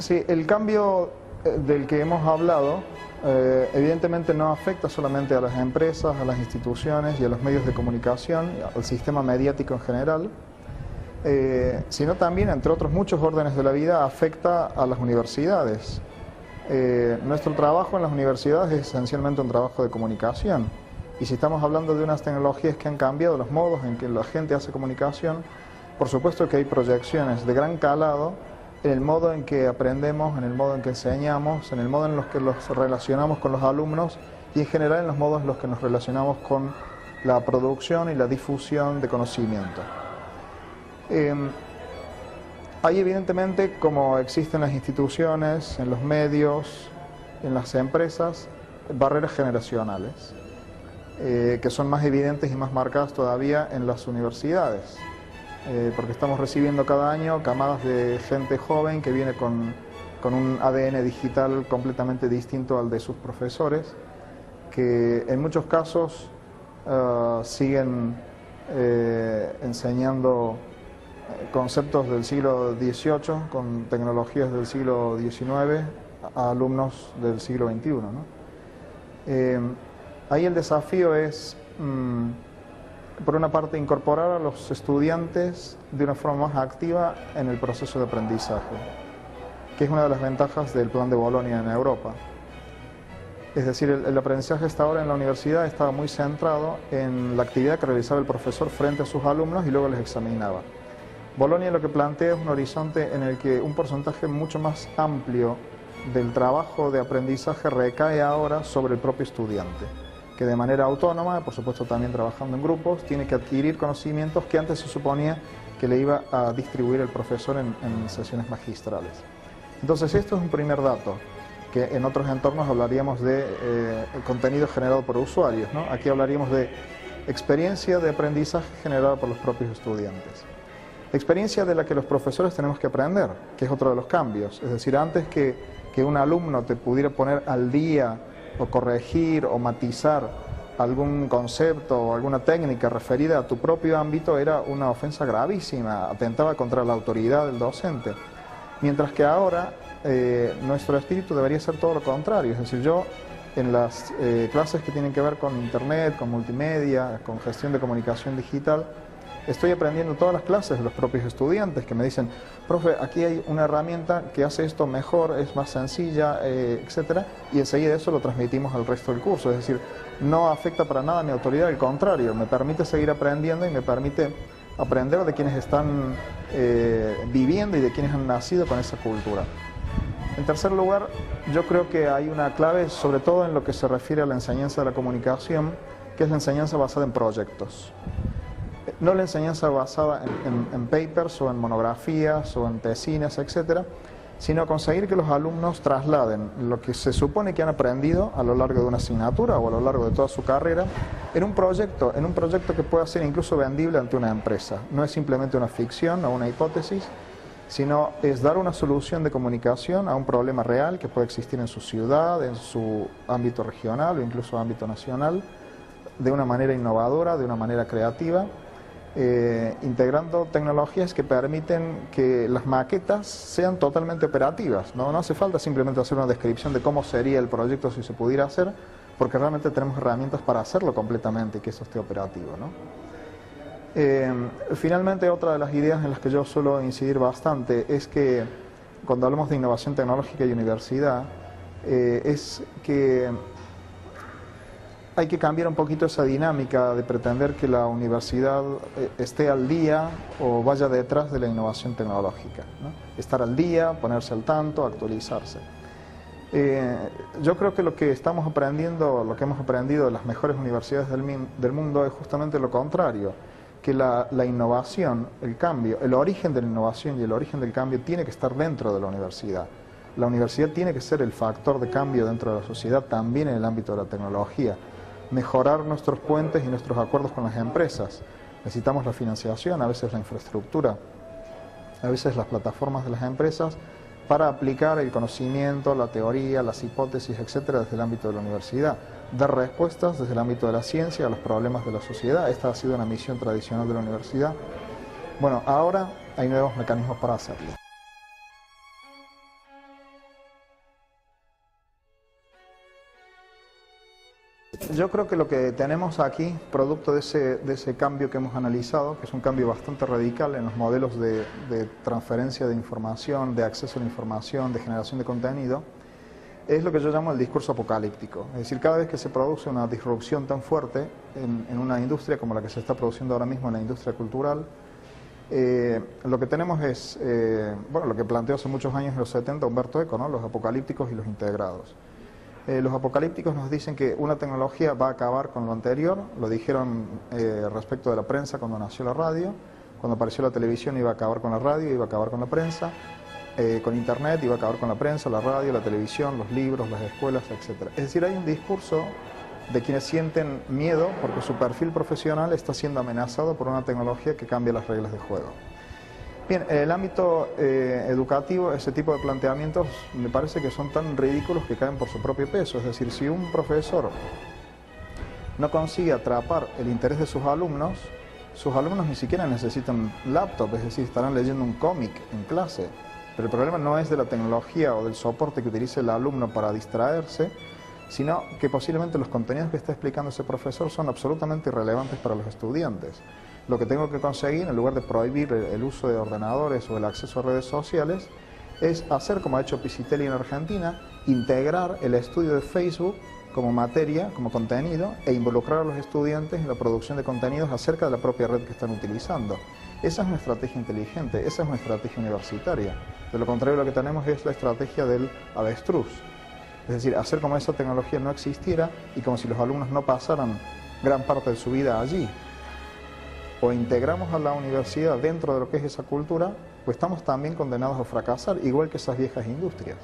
Sí, el cambio del que hemos hablado evidentemente no afecta solamente a las empresas, a las instituciones y a los medios de comunicación, al sistema mediático en general, sino también, entre otros muchos órdenes de la vida, afecta a las universidades. Nuestro trabajo en las universidades es esencialmente un trabajo de comunicación, y si estamos hablando de unas tecnologías que han cambiado los modos en que la gente hace comunicación, por supuesto que hay proyecciones de gran calado en el modo en que aprendemos, en el modo en que enseñamos, en el modo en los que los relacionamos con los alumnos y en general en los modos en los que nos relacionamos con la producción y la difusión de conocimiento. Hay evidentemente, como existen en las instituciones, en los medios, en las empresas, barreras generacionales, que son más evidentes y más marcadas todavía en las universidades. Porque estamos recibiendo cada año camadas de gente joven que viene con un ADN digital completamente distinto al de sus profesores, que en muchos casos siguen enseñando conceptos del siglo XVIII con tecnologías del siglo XIX a alumnos del siglo XXI, ¿no? Ahí el desafío es, por una parte, incorporar a los estudiantes de una forma más activa en el proceso de aprendizaje, que es una de las ventajas del plan de Bolonia en Europa. Es decir, el aprendizaje hasta ahora en la universidad estaba muy centrado en la actividad que realizaba el profesor frente a sus alumnos y luego les examinaba. Bolonia lo que plantea es un horizonte en el que un porcentaje mucho más amplio del trabajo de aprendizaje recae ahora sobre el propio estudiante, que de manera autónoma, por supuesto también trabajando en grupos, tiene que adquirir conocimientos que antes se suponía que le iba a distribuir el profesor en sesiones magistrales. Entonces esto es un primer dato, que en otros entornos hablaríamos de contenido generado por usuarios, ¿no? Aquí hablaríamos de experiencia de aprendizaje generada por los propios estudiantes. Experiencia de la que los profesores tenemos que aprender, que es otro de los cambios. Es decir, antes que un alumno te pudiera poner al día o corregir o matizar algún concepto o alguna técnica referida a tu propio ámbito, era una ofensa gravísima, atentaba contra la autoridad del docente. Mientras que ahora nuestro espíritu debería ser todo lo contrario. Es decir, yo en las clases que tienen que ver con internet, con multimedia, con gestión de comunicación digital, estoy aprendiendo todas las clases de los propios estudiantes que me dicen: profe, aquí hay una herramienta que hace esto mejor, es más sencilla, etcétera, y enseguida eso lo transmitimos al resto del curso. Es decir, no afecta para nada a mi autoridad, al contrario, me permite seguir aprendiendo y me permite aprender de quienes están viviendo y de quienes han nacido con esa cultura. En tercer lugar, yo creo que hay una clave, sobre todo en lo que se refiere a la enseñanza de la comunicación, que es la enseñanza basada en proyectos. No la enseñanza basada en papers o en monografías o en tesines, etcétera, sino conseguir que los alumnos trasladen lo que se supone que han aprendido a lo largo de una asignatura o a lo largo de toda su carrera en un proyecto que pueda ser incluso vendible ante una empresa. No es simplemente una ficción o una hipótesis, sino es dar una solución de comunicación a un problema real que puede existir en su ciudad, en su ámbito regional o incluso ámbito nacional, de una manera innovadora, de una manera creativa, integrando tecnologías que permiten que las maquetas sean totalmente operativas, ¿no? No hace falta simplemente hacer una descripción de cómo sería el proyecto si se pudiera hacer, porque realmente tenemos herramientas para hacerlo completamente y que eso esté operativo, ¿no? Finalmente, otra de las ideas en las que yo suelo incidir bastante es que cuando hablamos de innovación tecnológica y universidad, es que hay que cambiar un poquito esa dinámica de pretender que la universidad esté al día o vaya detrás de la innovación tecnológica, ¿no? Estar al día, ponerse al tanto, actualizarse. Yo creo que lo que estamos aprendiendo, lo que hemos aprendido de las mejores universidades del mundo es justamente lo contrario, que la innovación, el cambio, el origen de la innovación y el origen del cambio tiene que estar dentro de la universidad. La universidad tiene que ser el factor de cambio dentro de la sociedad, también en el ámbito de la tecnología. Mejorar nuestros puentes y nuestros acuerdos con las empresas. Necesitamos la financiación, a veces la infraestructura, a veces las plataformas de las empresas para aplicar el conocimiento, la teoría, las hipótesis, etcétera, desde el ámbito de la universidad. Dar respuestas desde el ámbito de la ciencia a los problemas de la sociedad. Esta ha sido una misión tradicional de la universidad. Bueno, ahora hay nuevos mecanismos para hacerlo. Yo creo que lo que tenemos aquí, producto de ese cambio que hemos analizado, que es un cambio bastante radical en los modelos de transferencia de información, de acceso a la información, de generación de contenido, es lo que yo llamo el discurso apocalíptico. Es decir, cada vez que se produce una disrupción tan fuerte en una industria como la que se está produciendo ahora mismo en la industria cultural, lo que tenemos es, lo que planteó hace muchos años en los 70 Humberto Eco, ¿no? Los apocalípticos y los integrados. Los apocalípticos nos dicen que una tecnología va a acabar con lo anterior, lo dijeron respecto de la prensa cuando nació la radio, cuando apareció la televisión iba a acabar con la radio, iba a acabar con la prensa, con internet iba a acabar con la prensa, la radio, la televisión, los libros, las escuelas, etc. Es decir, hay un discurso de quienes sienten miedo porque su perfil profesional está siendo amenazado por una tecnología que cambia las reglas de juego. Bien, en el ámbito educativo, ese tipo de planteamientos me parece que son tan ridículos que caen por su propio peso. Es decir, si un profesor no consigue atrapar el interés de sus alumnos ni siquiera necesitan laptop, es decir, estarán leyendo un cómic en clase. Pero el problema no es de la tecnología o del soporte que utilice el alumno para distraerse, sino que posiblemente los contenidos que está explicando ese profesor son absolutamente irrelevantes para los estudiantes. Lo que tengo que conseguir, en lugar de prohibir el uso de ordenadores o el acceso a redes sociales, es hacer como ha hecho Pisitelli en Argentina, integrar el estudio de Facebook como materia, como contenido, e involucrar a los estudiantes en la producción de contenidos acerca de la propia red que están utilizando. Esa es una estrategia inteligente, esa es una estrategia universitaria. De lo contrario, lo que tenemos es la estrategia del avestruz. Es decir, hacer como esa tecnología no existiera y como si los alumnos no pasaran gran parte de su vida allí. O integramos a la universidad dentro de lo que es esa cultura, pues estamos también condenados a fracasar, igual que esas viejas industrias.